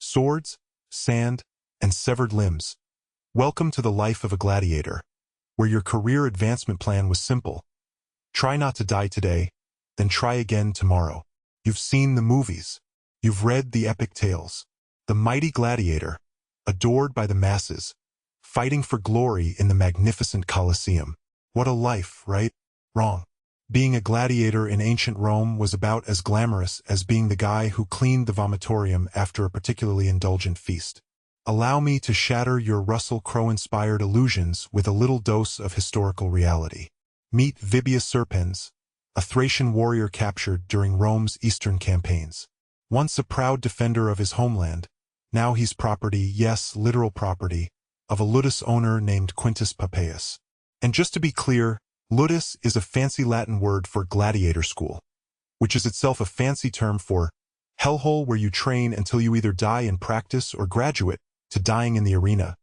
swords, sand, and severed limbs. Welcome to the life of a gladiator, where your career advancement plan was simple. Try not to die today, then try again tomorrow. You've seen the movies. You've read the epic tales. The mighty gladiator, adored by the masses, fighting for glory in the magnificent Colosseum. What a life, right? Wrong. Being a gladiator in ancient Rome was about as glamorous as being the guy who cleaned the vomitorium after a particularly indulgent feast. Allow me to shatter your Russell Crowe-inspired illusions with a little dose of historical reality. Meet Vibius Serpens, a Thracian warrior captured during Rome's eastern campaigns. Once a proud defender of his homeland, now he's property, yes, literal property, of a ludus owner named Quintus Pompeius. And just to be clear, ludus is a fancy Latin word for gladiator school, which is itself a fancy term for hellhole where you train until you either die in practice or graduate to dying in the arena.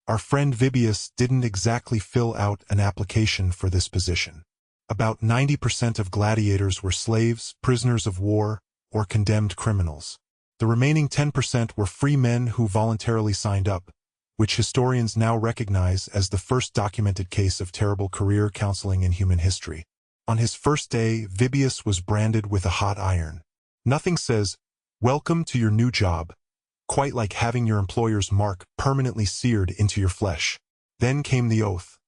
Our friend Vibius didn't exactly fill out an application for this position. About 90% of gladiators were slaves, prisoners of war, or condemned criminals. The remaining 10% were free men who voluntarily signed up, which historians now recognize as the first documented case of terrible career counseling in human history. On his first day, Vibius was branded with a hot iron. Nothing says, "Welcome to your new job," quite like having your employer's mark permanently seared into your flesh. Then came the oath.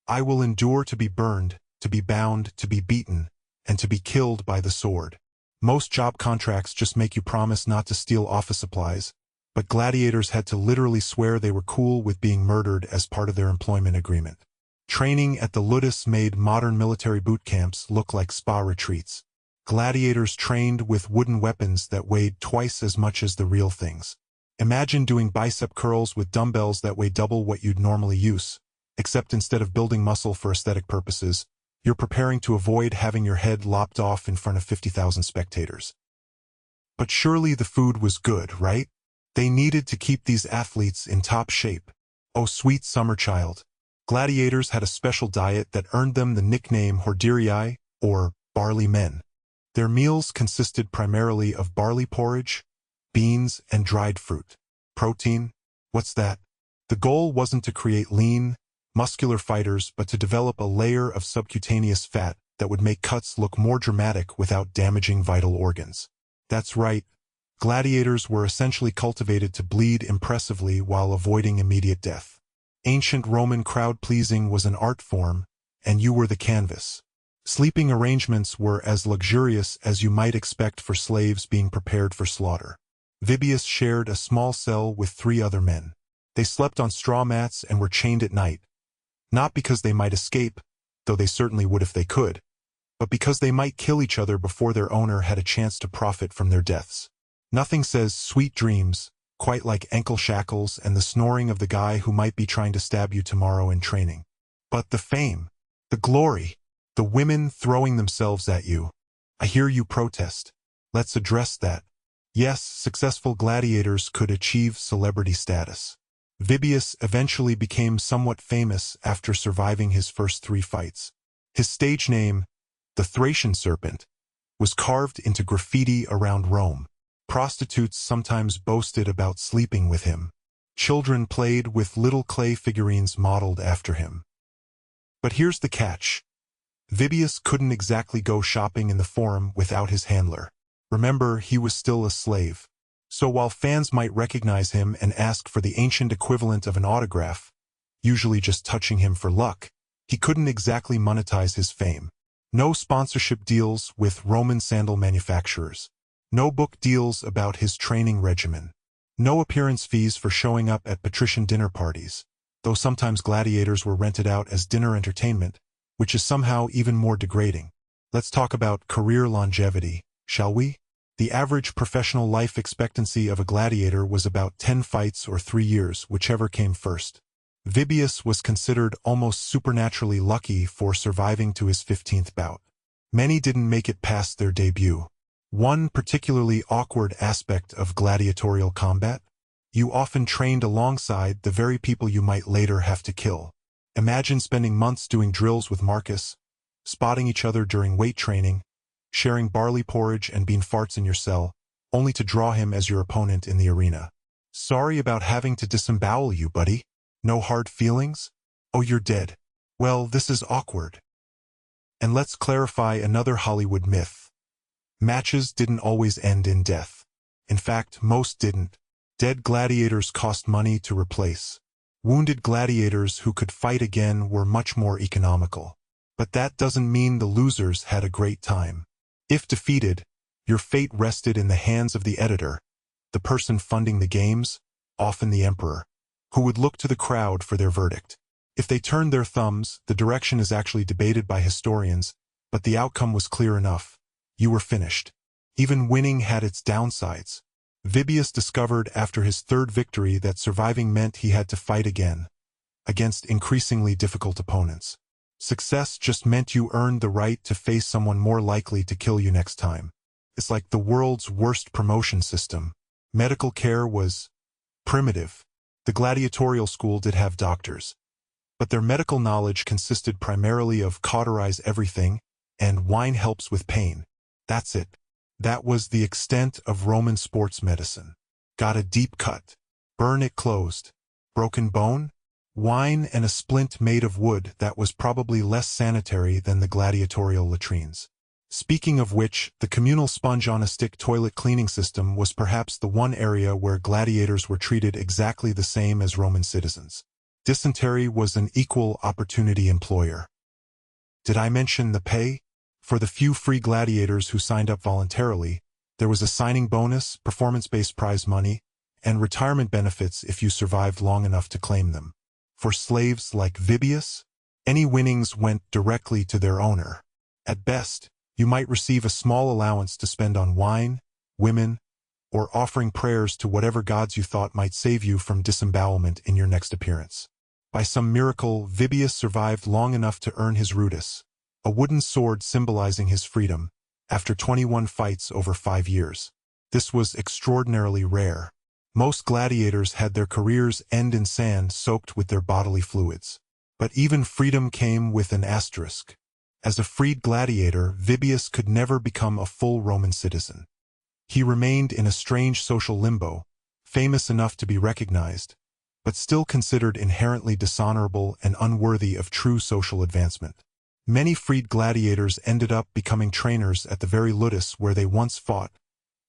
"I will endure to be burned, to be bound, to be beaten, and to be killed by the sword." Most job contracts just make you promise not to steal office supplies, but gladiators had to literally swear they were cool with being murdered as part of their employment agreement. Training at the ludus made modern military boot camps look like spa retreats. Gladiators trained with wooden weapons that weighed twice as much as the real things. Imagine doing bicep curls with dumbbells that weigh double what you'd normally use, except instead of building muscle for aesthetic purposes, you're preparing to avoid having your head lopped off in front of 50,000 spectators. But surely the food was good, right? They needed to keep these athletes in top shape. Oh, sweet summer child. Gladiators had a special diet that earned them the nickname hordearii, or barley men. Their meals consisted primarily of barley porridge, beans, and dried fruit. Protein? What's that? The goal wasn't to create lean, muscular fighters, but to develop a layer of subcutaneous fat that would make cuts look more dramatic without damaging vital organs. That's right. Gladiators were essentially cultivated to bleed impressively while avoiding immediate death. Ancient Roman crowd-pleasing was an art form, and you were the canvas. Sleeping arrangements were as luxurious as you might expect for slaves being prepared for slaughter. Vibius shared a small cell with 3 other men. They slept on straw mats and were chained at night, not because they might escape, though they certainly would if they could, but because they might kill each other before their owner had a chance to profit from their deaths. Nothing says sweet dreams quite like ankle shackles and the snoring of the guy who might be trying to stab you tomorrow in training. But the fame, the glory, the women throwing themselves at you. I hear you protest. Let's address that. Yes, successful gladiators could achieve celebrity status. Vibius eventually became somewhat famous after surviving his first 3 fights. His stage name, the Thracian Serpent, was carved into graffiti around Rome. Prostitutes sometimes boasted about sleeping with him. Children played with little clay figurines modeled after him. But here's the catch. Vibius couldn't exactly go shopping in the Forum without his handler. Remember, he was still a slave. So while fans might recognize him and ask for the ancient equivalent of an autograph, usually just touching him for luck, he couldn't exactly monetize his fame. No sponsorship deals with Roman sandal manufacturers. No book deals about his training regimen. No appearance fees for showing up at patrician dinner parties, though sometimes gladiators were rented out as dinner entertainment, which is somehow even more degrading. Let's talk about career longevity, shall we? The average professional life expectancy of a gladiator was about 10 fights or 3 years, whichever came first. Vibius was considered almost supernaturally lucky for surviving to his 15th bout. Many didn't make it past their debut. One particularly awkward aspect of gladiatorial combat? You often trained alongside the very people you might later have to kill. Imagine spending months doing drills with Marcus, spotting each other during weight training, sharing barley porridge and bean farts in your cell, only to draw him as your opponent in the arena. Sorry about having to disembowel you, buddy. No hard feelings? Oh, you're dead. Well, this is awkward. And let's clarify another Hollywood myth. Matches didn't always end in death. In fact, most didn't. Dead gladiators cost money to replace. Wounded gladiators who could fight again were much more economical. But that doesn't mean the losers had a great time. If defeated, your fate rested in the hands of the editor, the person funding the games, often the emperor, who would look to the crowd for their verdict. If they turned their thumbs, the direction is actually debated by historians, but the outcome was clear enough. You were finished. Even winning had its downsides. Vibius discovered after his third victory that surviving meant he had to fight again, against increasingly difficult opponents. Success just meant you earned the right to face someone more likely to kill you next time. It's like the world's worst promotion system. Medical care was primitive. The gladiatorial school did have doctors, but their medical knowledge consisted primarily of cauterize everything and wine helps with pain. That's it. That was the extent of Roman sports medicine. Got a deep cut. Burn it closed. Broken bone? Wine and a splint made of wood that was probably less sanitary than the gladiatorial latrines. Speaking of which, the communal sponge-on-a-stick toilet cleaning system was perhaps the one area where gladiators were treated exactly the same as Roman citizens. Dysentery was an equal opportunity employer. Did I mention the pay? For the few free gladiators who signed up voluntarily, there was a signing bonus, performance-based prize money, and retirement benefits if you survived long enough to claim them. For slaves like Vibius, any winnings went directly to their owner. At best, you might receive a small allowance to spend on wine, women, or offering prayers to whatever gods you thought might save you from disembowelment in your next appearance. By some miracle, Vibius survived long enough to earn his rudis, a wooden sword symbolizing his freedom, after 21 fights over 5 years. This was extraordinarily rare. Most gladiators had their careers end in sand soaked with their bodily fluids. But even freedom came with an asterisk. As a freed gladiator, Vibius could never become a full Roman citizen. He remained in a strange social limbo, famous enough to be recognized, but still considered inherently dishonorable and unworthy of true social advancement. Many freed gladiators ended up becoming trainers at the very ludus where they once fought,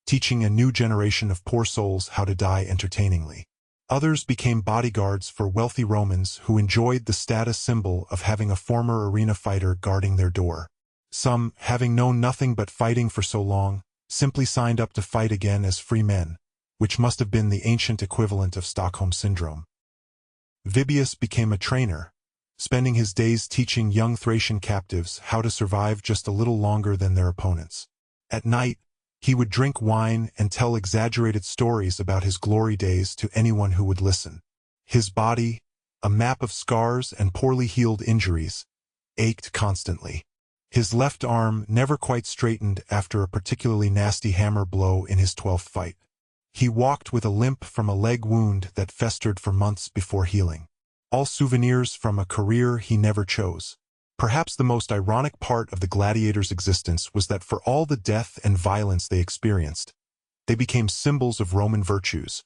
teaching a new generation of poor souls how to die entertainingly. Others became bodyguards for wealthy Romans who enjoyed the status symbol of having a former arena fighter guarding their door. Some, having known nothing but fighting for so long, simply signed up to fight again as free men, which must have been the ancient equivalent of Stockholm Syndrome. Vibius became a trainer, spending his days teaching young Thracian captives how to survive just a little longer than their opponents. At night, he would drink wine and tell exaggerated stories about his glory days to anyone who would listen. His body, a map of scars and poorly healed injuries, ached constantly. His left arm never quite straightened after a particularly nasty hammer blow in his 12th fight. He walked with a limp from a leg wound that festered for months before healing. All souvenirs from a career he never chose. Perhaps the most ironic part of the gladiators' existence was that for all the death and violence they experienced, they became symbols of Roman virtues: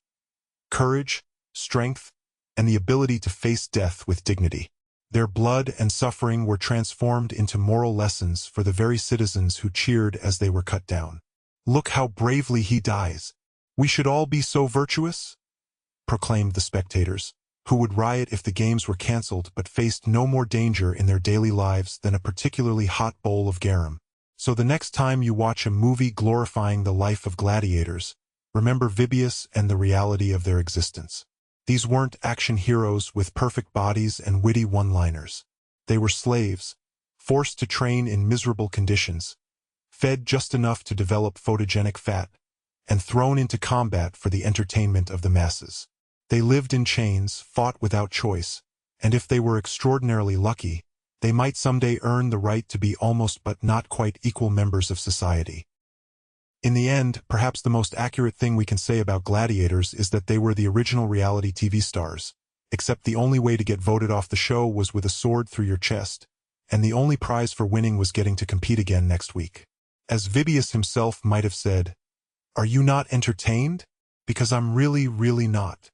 courage, strength, and the ability to face death with dignity. Their blood and suffering were transformed into moral lessons for the very citizens who cheered as they were cut down. "Look how bravely he dies. We should all be so virtuous," proclaimed the spectators, who would riot if the games were cancelled but faced no more danger in their daily lives than a particularly hot bowl of garum. So the next time you watch a movie glorifying the life of gladiators, remember Vibius and the reality of their existence. These weren't action heroes with perfect bodies and witty one-liners. They were slaves, forced to train in miserable conditions, fed just enough to develop photogenic fat, and thrown into combat for the entertainment of the masses. They lived in chains, fought without choice, and if they were extraordinarily lucky, they might someday earn the right to be almost but not quite equal members of society. In the end, perhaps the most accurate thing we can say about gladiators is that they were the original reality TV stars, except the only way to get voted off the show was with a sword through your chest, and the only prize for winning was getting to compete again next week. As Vibius himself might have said, Are you not entertained? Because I'm really, really not.